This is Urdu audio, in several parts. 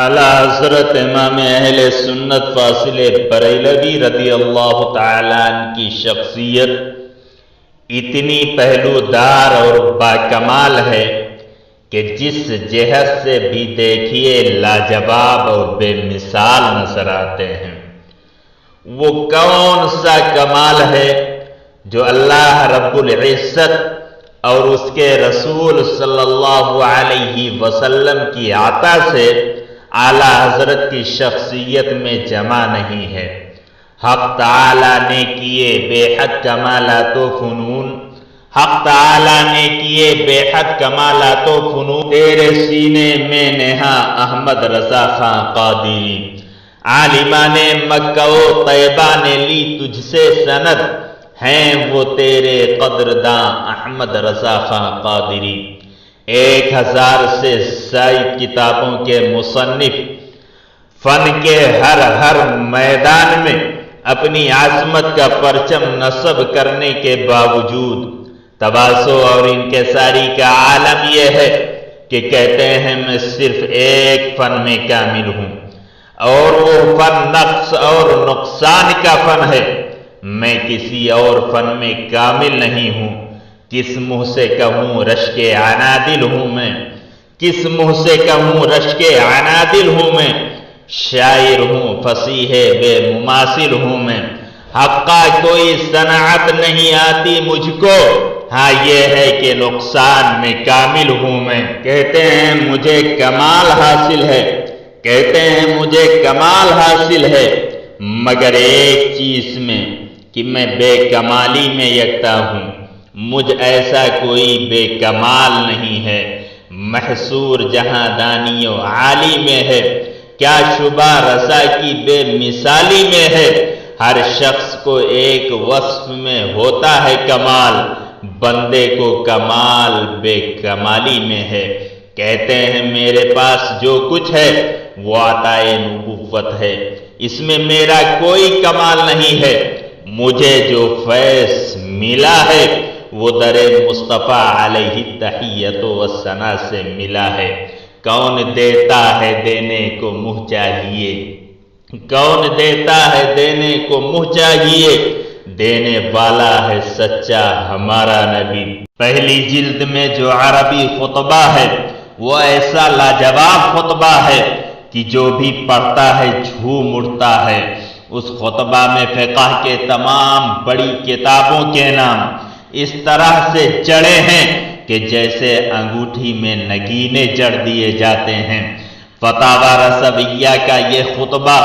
اعلیٰ حضرت امام اہل سنت فاضل بریلوی رضی اللہ تعالیٰ عنہ کی شخصیت اتنی پہلو دار اور باکمال ہے کہ جس جہت سے بھی دیکھیے لاجواب اور بے مثال نظر آتے ہیں۔ وہ کون سا کمال ہے جو اللہ رب العزت اور اس کے رسول صلی اللہ علیہ وسلم کی عطا سے اعلیٰ حضرت کی شخصیت میں جمع نہیں ہے۔ حق تعالیٰ نے کیے بے حد کمالات و فنون، حق تعالیٰ نے کیے بے حد کمالات و فنون، تیرے سینے میں نہا احمد رضا خاں قادری، عالمان مکہ و طیبہ نے لی تجھ سے سند، ہیں وہ تیرے قدرداں احمد رضا خاں قادری۔ 1000 سے زائد کتابوں کے مصنف، فن کے ہر میدان میں اپنی عظمت کا پرچم نصب کرنے کے باوجود تواضع اور انکساری کا عالم یہ ہے کہ کہتے ہیں میں صرف ایک فن میں کامل ہوں، اور وہ فن نقص اور نقصان کا فن ہے، میں کسی اور فن میں کامل نہیں ہوں۔ کس منہ سے کہوں رشک عنادل ہوں میں، کس منہ سے کہوں رشک عنادل ہوں میں، شاعر ہوں فصیح بے مماثل ہوں میں، حقا کوئی صنعت نہیں آتی مجھ کو، ہاں یہ ہے کہ نقصان میں کامل ہوں میں۔ کہتے ہیں مجھے کمال حاصل ہے، کہتے ہیں مجھے کمال حاصل ہے، مگر ایک چیز میں کہ میں بے کمالی میں یکتا ہوں، مجھ ایسا کوئی بے کمال نہیں ہے۔ محصور جہاں دانی و عالی میں ہے، کیا شبہ رضا کی بے مثالی میں ہے۔ ہر شخص کو ایک وصف میں ہوتا ہے کمال، بندے کو کمال بے کمالی میں ہے۔ کہتے ہیں میرے پاس جو کچھ ہے وہ عطائے نبوت ہے، اس میں میرا کوئی کمال نہیں ہے، مجھے جو فیض ملا ہے وہ در مصطفیٰ علیہ تحیت و ثنا سے ملا ہے۔ کون دیتا ہے دینے کو منہ چاہیے، کون دیتا ہے دینے کو منہ چاہیے، دینے والا ہے سچا ہمارا نبی۔ پہلی جلد میں جو عربی خطبہ ہے وہ ایسا لاجواب خطبہ ہے کہ جو بھی پڑھتا ہے جھوم اٹھتا ہے۔ اس خطبہ میں فقہ کے تمام بڑی کتابوں کے نام اس طرح سے جڑے ہیں کہ جیسے انگوٹھی میں نگینے جڑ دیے جاتے ہیں۔ فتاوی رضویہ کا یہ خطبہ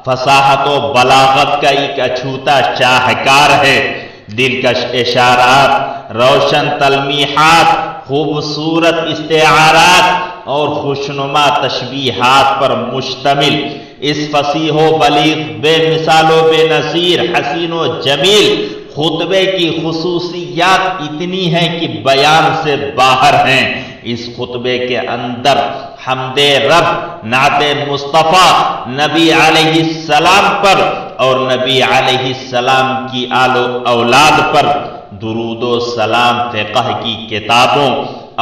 فصاحت و بلاغت کا ایک اچھوتا شاہکار ہے، دلکش اشارات، روشن تلمیحات، خوبصورت استعارات اور خوشنما تشبیہات پر مشتمل اس فصیح و بلیغ بے مثال و بے نظیر حسین و جمیل خطبے کی خصوصیات اتنی ہیں کہ بیان سے باہر ہیں۔ اس خطبے کے اندر حمد رب، نعت مصطفیٰ نبی علیہ السلام پر اور نبی علیہ السلام کی آل و اولاد پر درود و سلام فقہ کی کتابوں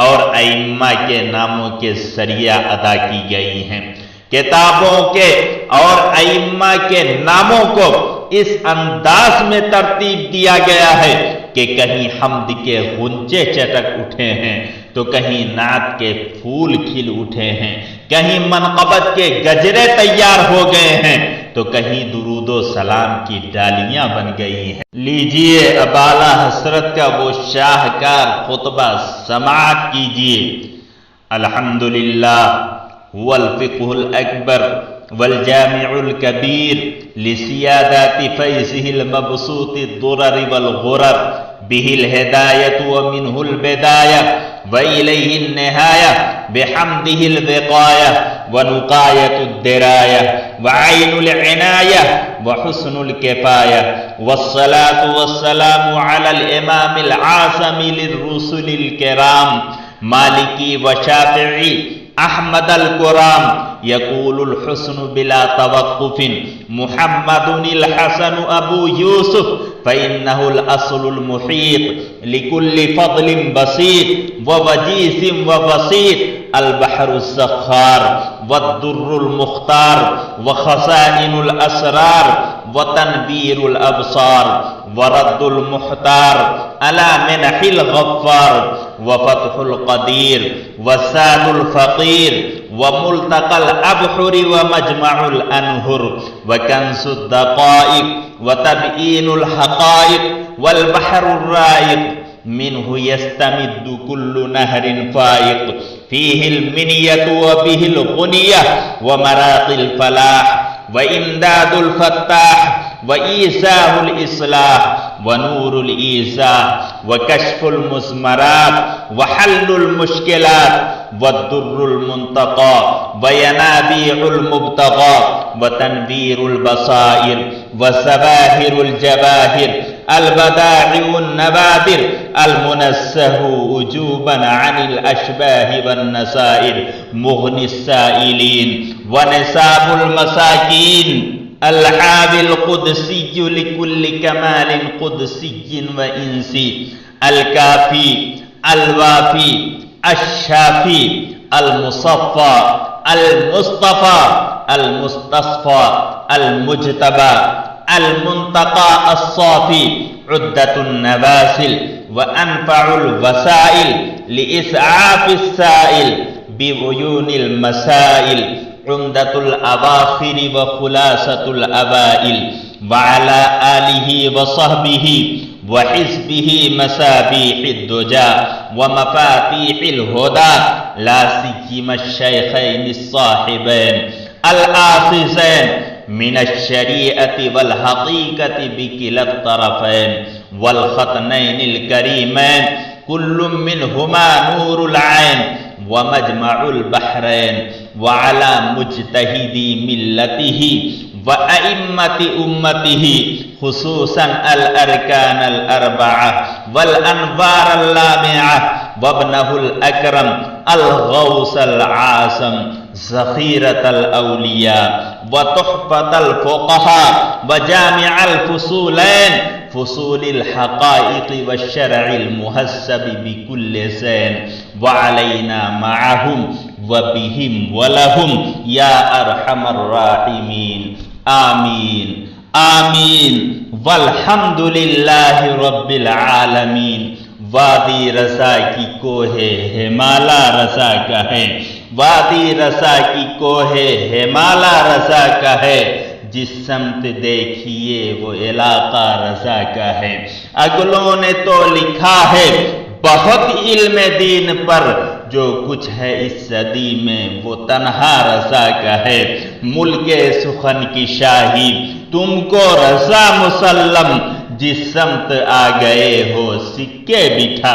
اور ائمہ کے ناموں کے ذریعہ ادا کی گئی ہیں۔ کتابوں کے اور ائمہ کے ناموں کو اس انداز میں ترتیب دیا گیا ہے کہ کہیں حمد کے غنچے چٹک اٹھے ہیں تو کہیں نعت کے پھول کھل اٹھے ہیں، کہیں منقبت کے گجرے تیار ہو گئے ہیں تو کہیں درود و سلام کی ڈالیاں بن گئی ہیں۔ لیجئے اب اعلیٰ حضرت کا وہ شاہکار خطبہ سماعت کیجئے۔ الحمدللہ هو الفقہ الاکبر والجامع الکبیر لسیادات فیضہ المبسوط الضرر والغرر، به الہدایت ومنہ البدایہ وإلیہ النہایہ، بحمدہ الوقایہ ونقایۃ الدرایہ وعین العنایہ وحسن الکفایہ، والصلاة والسلام علی الامام العاصم للرسل الکرام، مالکی و شافعی أحمد الكرام يقول الحسن بلا توقف محمد الحسن أبو يوسف فإنه الأصل المحيط لكل فضل بسيط ووجيز وبسيط البحر السخار والدر المختار وخزائن الأسرار وتنبير الأبصار ورد المحتار على منح الغفار وفتح القدير وساد الفقير وملتقى الأبحر ومجمع الأنهر وكنز الدقائق وتبيين الحقائق والبحر الرائق منه يستمد كل نهر فائق فيه المنية وبه الغنية ومراقي الفلاح وإمداد الفتاح وإيساء الإصلاح ونور الإيساء وكشف المزمرات وحل المشكلات والدر المنتقى وينابيع المبتغى وتنبير البصائر وسباهر الجواهر البدائع النبادر المنزه وجوبا عن الأشباه والنسائر مغني السائلين ونساب المساكين الحاوي القدسي لكل كمال قدسي وإنسي الكافي الوافي الشافي المصفى المصطفى المستصفى المجتبى المنتقى الصافي عدة النباسل وأنفع الوسائل لإسعاف السائل بعيون المسائل عمدة الأواخر وخلاصة الأوائل وعلى آله وصحبه وحزبه مسابيح الدجى ومفاتيح الهدى لا سيما الشيخين الصاحبين الآخذين من الشريعة والحقيقة بكلا الطرفين والختنين الكريمين كل منهما نور العين ومجمع البحرين وعلى مجتهدي ملته وأئمة أمته خصوصا الأركان الأربعة والأنوار اللامعة وابنه الأكرم الغوث العاصم ذخيرة الأولياء وتحفة الفقهاء وجامع الفصولين فصول الحقائق والشرع المهذب بكل زين وعلينا معهم وبهم ولهم يا أرحم الراحمين آمين آمين والحمد لله رب العالمين وادی رضا کی کوہ ہمالا رضا کا ہے وادی رضا کی کوہ ہمالا رضا کا ہے جس سمت دیکھیے وہ علاقہ رضا کا ہے اگلوں نے تو لکھا ہے بہت علم دین پر جو کچھ ہے اس صدی میں وہ تنہا رضا کا ہے ملک سخن کی شاہی تم کو رضا مسلم جس سمت آ گئے ہو سکے بٹھا